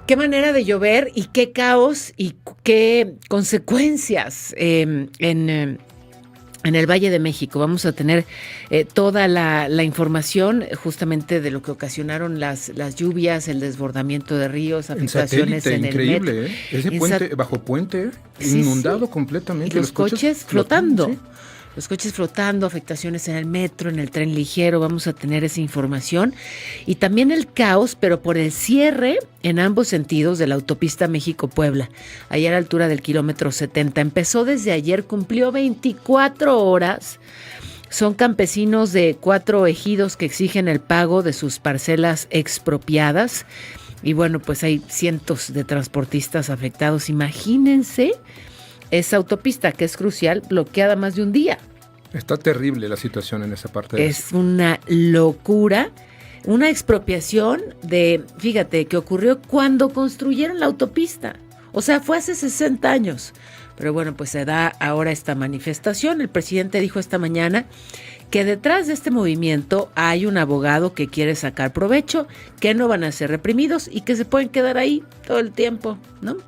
Qué manera de llover y qué caos y qué consecuencias en el Valle de México. Vamos a tener toda la información justamente de lo que ocasionaron las lluvias, el desbordamiento de ríos, afectaciones en el increíble, metro. Ese puente, bajo puente, Sí, inundado sí. completamente. Y los coches flotando. Sí. Los coches flotando, afectaciones en el metro, en el tren ligero, vamos a tener esa información. Y también el caos, pero por el cierre en ambos sentidos de la autopista México-Puebla, allá a la altura del kilómetro 70. Empezó desde ayer, cumplió 24 horas. Son campesinos de 4 ejidos que exigen el pago de sus parcelas expropiadas. Y bueno, pues hay cientos de transportistas afectados. Imagínense esa autopista que es crucial, bloqueada más de un día. Está terrible la situación en esa parte. Es una locura, una expropiación fíjate, que ocurrió cuando construyeron la autopista. O sea, fue hace 60 años. Pero bueno, pues se da ahora esta manifestación. El presidente dijo esta mañana que detrás de este movimiento hay un abogado que quiere sacar provecho, que no van a ser reprimidos y que se pueden quedar ahí todo el tiempo, ¿no?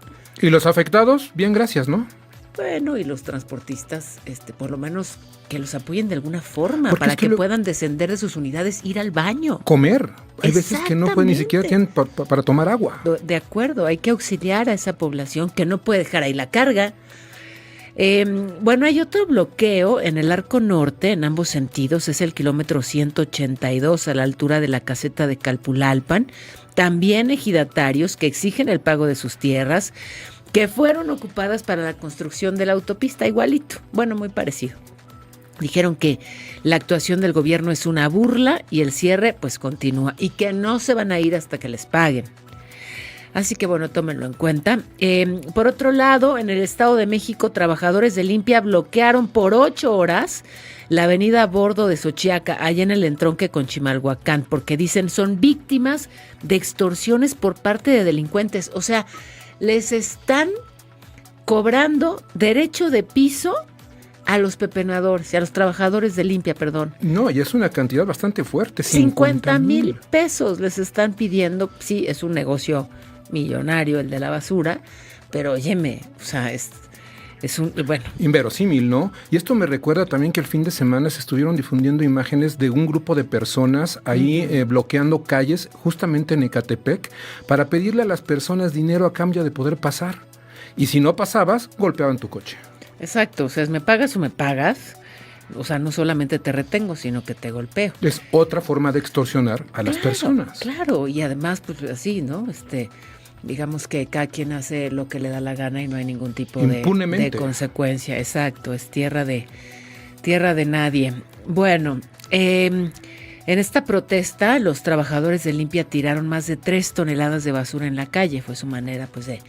Y los afectados, bien, gracias, ¿no? Bueno, y los transportistas, por lo menos que los apoyen de alguna forma, Porque para es que puedan descender de sus unidades, ir al baño. Comer. Hay veces que no pueden, ni siquiera tienen para tomar agua. De acuerdo, hay que auxiliar a esa población que no puede dejar ahí la carga. Bueno, hay otro bloqueo en el arco norte, en ambos sentidos, es el kilómetro 182 a la altura de la caseta de Calpulalpan. También ejidatarios que exigen el pago de sus tierras, que fueron ocupadas para la construcción de la autopista, igualito, bueno, muy parecido. Dijeron que la actuación del gobierno es una burla y el cierre pues continúa y que no se van a ir hasta que les paguen. Así que bueno, tómenlo en cuenta. Por otro lado, en el Estado de México, trabajadores de Limpia bloquearon por 8 horas la avenida Bordo de Xochiaca, allá en el entronque con Chimalhuacán, porque dicen son víctimas de extorsiones por parte de delincuentes. O sea, les están cobrando derecho de piso a los pepenadores, a los trabajadores de Limpia, perdón. No, y es una cantidad bastante fuerte. 50,000 pesos les están pidiendo. Sí, es un negocio millonario el de la basura, pero óyeme, o sea, es un, bueno. Inverosímil, ¿no? Y esto me recuerda también que el fin de semana se estuvieron difundiendo imágenes de un grupo de personas ahí bloqueando calles justamente en Ecatepec para pedirle a las personas dinero a cambio de poder pasar. Y si no pasabas, golpeaban tu coche. Exacto, o sea, es me pagas o me pagas. O sea, no solamente te retengo, sino que te golpeo. Es otra forma de extorsionar a las personas. Claro, y además, pues así, ¿no? Digamos que cada quien hace lo que le da la gana y no hay ningún tipo de consecuencia. Exacto, es tierra de nadie. Bueno, en esta protesta los trabajadores de Limpia tiraron más de 3 toneladas de basura en la calle. Fue su manera pues de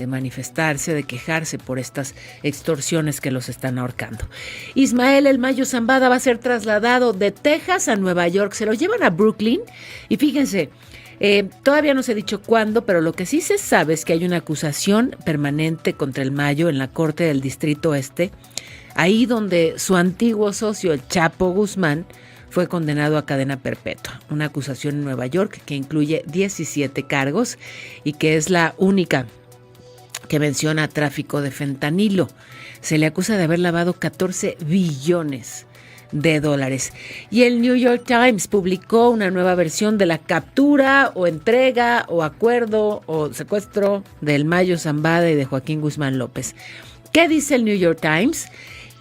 manifestarse, de quejarse por estas extorsiones que los están ahorcando. Ismael El Mayo Zambada va a ser trasladado de Texas a Nueva York. Se lo llevan a Brooklyn y fíjense, todavía no se ha dicho cuándo, pero lo que sí se sabe es que hay una acusación permanente contra el Mayo en la Corte del Distrito Este, ahí donde su antiguo socio, el Chapo Guzmán, fue condenado a cadena perpetua. Una acusación en Nueva York que incluye 17 cargos y que es la única que menciona tráfico de fentanilo. Se le acusa de haber lavado 14 billones de dólares. Y el New York Times publicó una nueva versión de la captura o entrega o acuerdo o secuestro del Mayo Zambada y de Joaquín Guzmán López. ¿Qué dice el New York Times?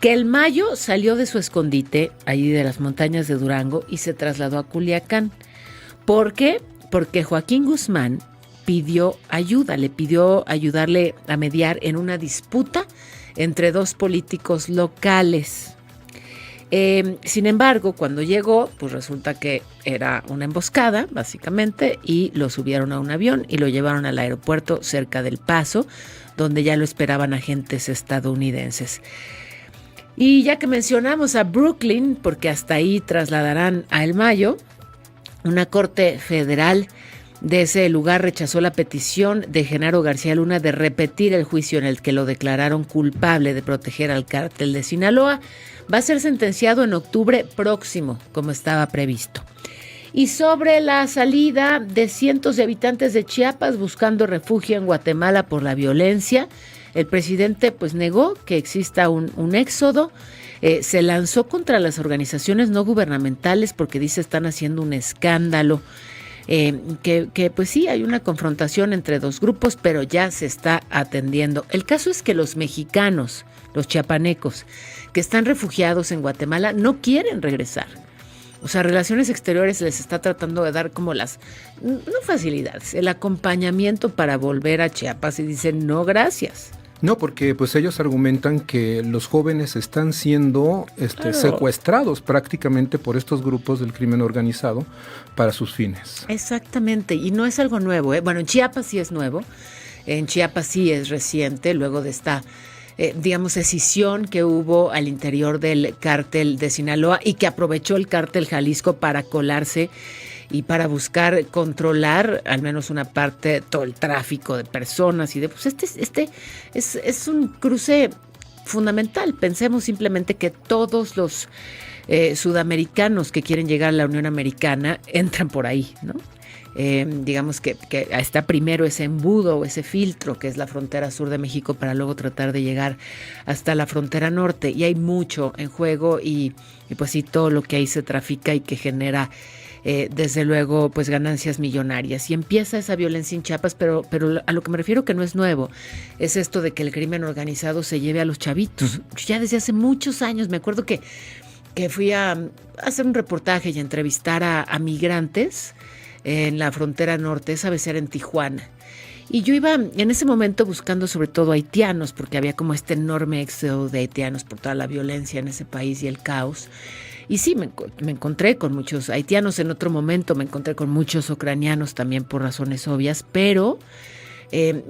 Que el Mayo salió de su escondite, allí de las montañas de Durango, y se trasladó a Culiacán. ¿Por qué? Porque Joaquín Guzmán pidió ayuda, le pidió ayudarle a mediar en una disputa entre 2 políticos locales. Sin embargo, cuando llegó, pues resulta que era una emboscada, básicamente, y lo subieron a un avión y lo llevaron al aeropuerto cerca del Paso, donde ya lo esperaban agentes estadounidenses. Y ya que mencionamos a Brooklyn, porque hasta ahí trasladarán a El Mayo, una corte federal de ese lugar rechazó la petición de Genaro García Luna de repetir el juicio en el que lo declararon culpable de proteger al cártel de Sinaloa. Va a ser sentenciado en octubre próximo, como estaba previsto. Y sobre la salida de cientos de habitantes de Chiapas buscando refugio en Guatemala por la violencia, el presidente pues negó que exista un éxodo. Se lanzó contra las organizaciones no gubernamentales porque dice están haciendo un escándalo. Que pues sí, hay una confrontación entre dos grupos, pero ya se está atendiendo. El caso es que los mexicanos, los chiapanecos, que están refugiados en Guatemala, no quieren regresar. O sea, Relaciones Exteriores les está tratando de dar como no facilidades, el acompañamiento para volver a Chiapas y dicen no, gracias. No, porque pues ellos argumentan que los jóvenes están siendo secuestrados prácticamente por estos grupos del crimen organizado para sus fines. Exactamente, y no es algo nuevo, ¿eh? Bueno, en Chiapas sí es nuevo, en Chiapas sí es reciente, luego de esta escisión que hubo al interior del cártel de Sinaloa y que aprovechó el cártel Jalisco para colarse y para buscar controlar al menos una parte de todo el tráfico de personas y de pues es un cruce fundamental. Pensemos simplemente que todos los sudamericanos que quieren llegar a la Unión Americana entran por ahí, ¿no? Digamos que está primero ese embudo o ese filtro que es la frontera sur de México para luego tratar de llegar hasta la frontera norte, y hay mucho en juego y pues sí, todo lo que ahí se trafica y que genera desde luego pues ganancias millonarias, y empieza esa violencia en Chiapas, pero a lo que me refiero que no es nuevo, es esto de que el crimen organizado se lleve a los chavitos. Ya desde hace muchos años me acuerdo que fui a hacer un reportaje y a entrevistar a migrantes en la frontera norte, esa vez era en Tijuana. Y yo iba en ese momento buscando sobre todo haitianos, porque había como este enorme éxodo de haitianos por toda la violencia en ese país y el caos. Y sí, me encontré con muchos haitianos, en otro momento me encontré con muchos ucranianos también por razones obvias, pero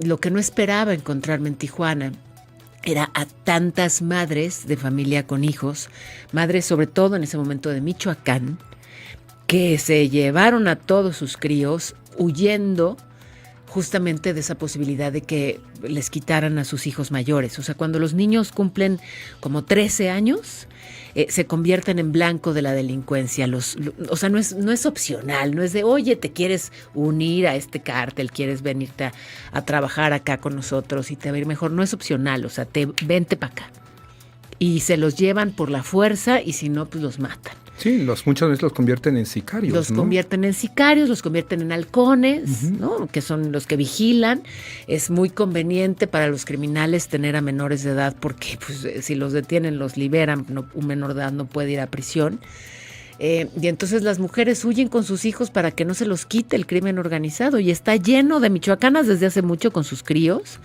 lo que no esperaba encontrarme en Tijuana era a tantas madres de familia con hijos, madres sobre todo en ese momento de Michoacán, que se llevaron a todos sus críos huyendo justamente de esa posibilidad de que les quitaran a sus hijos mayores. O sea, cuando los niños cumplen como 13 años, se convierten en blanco de la delincuencia. O sea, no es opcional, no es de, oye, te quieres unir a este cártel, quieres venirte a trabajar acá con nosotros y te va a ir mejor. No es opcional, o sea, vente para acá. Y se los llevan por la fuerza y si no, pues los matan. Sí, muchas veces los convierten en sicarios. Los convierten en sicarios, los convierten en halcones, ¿no? Que son los que vigilan. Es muy conveniente para los criminales tener a menores de edad porque pues, si los detienen, los liberan. Un menor de edad no puede ir a prisión. Y entonces las mujeres huyen con sus hijos para que no se los quite el crimen organizado. Y está lleno de michoacanas desde hace mucho con sus críos.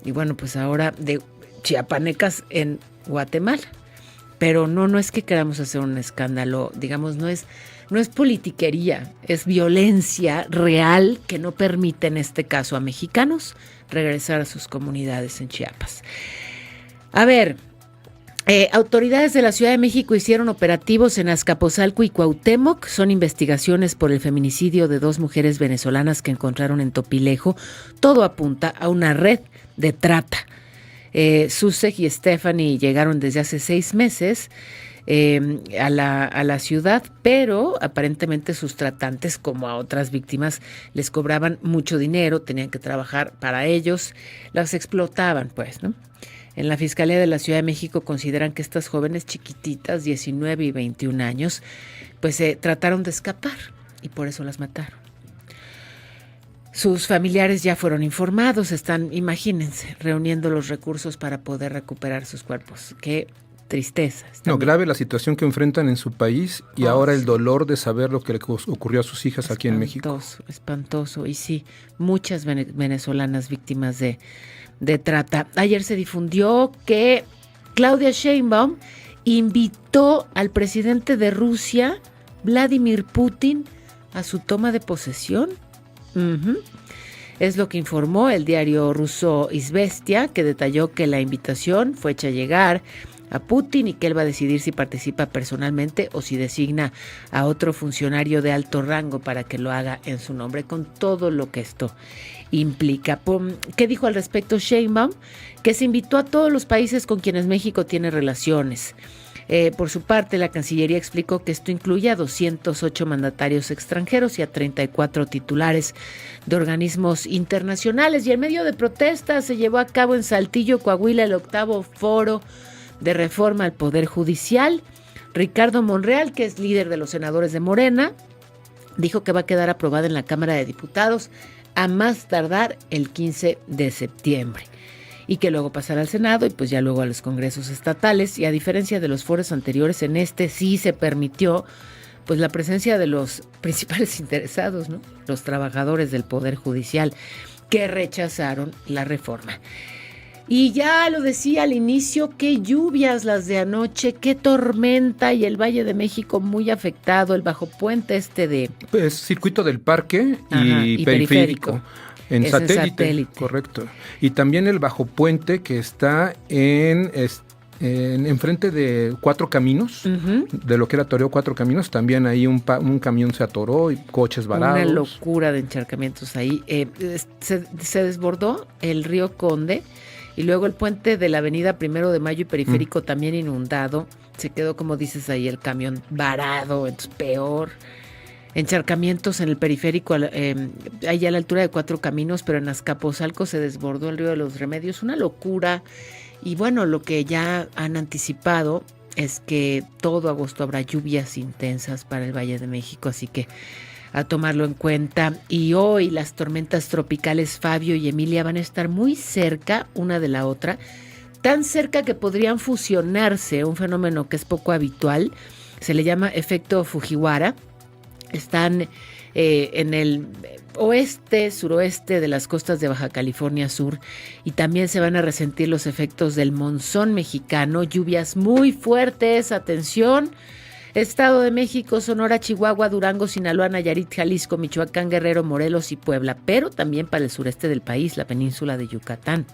Y bueno, pues ahora de chiapanecas en Guatemala. Pero no es que queramos hacer un escándalo, digamos, no es politiquería, es violencia real que no permite en este caso a mexicanos regresar a sus comunidades en Chiapas. A ver, autoridades de la Ciudad de México hicieron operativos en Azcapotzalco y Cuauhtémoc. Son investigaciones por el feminicidio de 2 mujeres venezolanas que encontraron en Topilejo. Todo apunta a una red de trata. Susek y Stephanie llegaron desde hace 6 meses a la ciudad, pero aparentemente sus tratantes, como a otras víctimas, les cobraban mucho dinero, tenían que trabajar para ellos, las explotaban, pues, ¿no? En la Fiscalía de la Ciudad de México consideran que estas jóvenes chiquititas, 19 y 21 años, pues trataron de escapar y por eso las mataron. Sus familiares ya fueron informados, están, imagínense, reuniendo los recursos para poder recuperar sus cuerpos. Qué tristeza. No, grave la situación que enfrentan en su país y ahora el dolor de saber lo que le ocurrió a sus hijas aquí en México. Espantoso. Y sí, muchas venezolanas víctimas de trata. Ayer se difundió que Claudia Sheinbaum invitó al presidente de Rusia, Vladimir Putin, a su toma de posesión. Es lo que informó el diario ruso Izvestia, que detalló que la invitación fue hecha llegar a Putin y que él va a decidir si participa personalmente o si designa a otro funcionario de alto rango para que lo haga en su nombre, con todo lo que esto implica. ¿Qué dijo al respecto Sheinbaum? Que se invitó a todos los países con quienes México tiene relaciones. Por su parte, la Cancillería explicó que esto incluye a 208 mandatarios extranjeros y a 34 titulares de organismos internacionales. Y en medio de protestas se llevó a cabo en Saltillo, Coahuila, el 8º foro de reforma al Poder Judicial. Ricardo Monreal, que es líder de los senadores de Morena, dijo que va a quedar aprobada en la Cámara de Diputados a más tardar el 15 de septiembre. Y que luego pasará al Senado y pues ya luego a los congresos estatales. Y a diferencia de los foros anteriores, en este sí se permitió pues la presencia de los principales interesados, ¿no? Los trabajadores del Poder Judicial, que rechazaron la reforma. Y ya lo decía al inicio, qué lluvias las de anoche, qué tormenta, y el Valle de México muy afectado, el bajo puente de... Pues Circuito del Parque y Periférico. En satélite, correcto. Y también el bajo puente que está en frente de Cuatro Caminos, de lo que era Toreo Cuatro Caminos, también ahí un camión se atoró y coches varados. Una locura de encharcamientos ahí. Se desbordó el río Conde y luego el puente de la avenida 1 de Mayo y Periférico también inundado. Se quedó, como dices ahí, el camión varado, entonces peor. Encharcamientos en el Periférico, allá a la altura de Cuatro Caminos, pero en Azcapotzalco se desbordó el río de los Remedios, una locura. Y bueno, lo que ya han anticipado es que todo agosto habrá lluvias intensas para el Valle de México, así que a tomarlo en cuenta. Y hoy las tormentas tropicales Fabio y Emilia van a estar muy cerca una de la otra, tan cerca que podrían fusionarse, un fenómeno que es poco habitual, se le llama efecto Fujiwara. Están en el oeste, suroeste de las costas de Baja California Sur, y también se van a resentir los efectos del monzón mexicano, lluvias muy fuertes, atención, Estado de México, Sonora, Chihuahua, Durango, Sinaloa, Nayarit, Jalisco, Michoacán, Guerrero, Morelos y Puebla, pero también para el sureste del país, la península de Yucatán.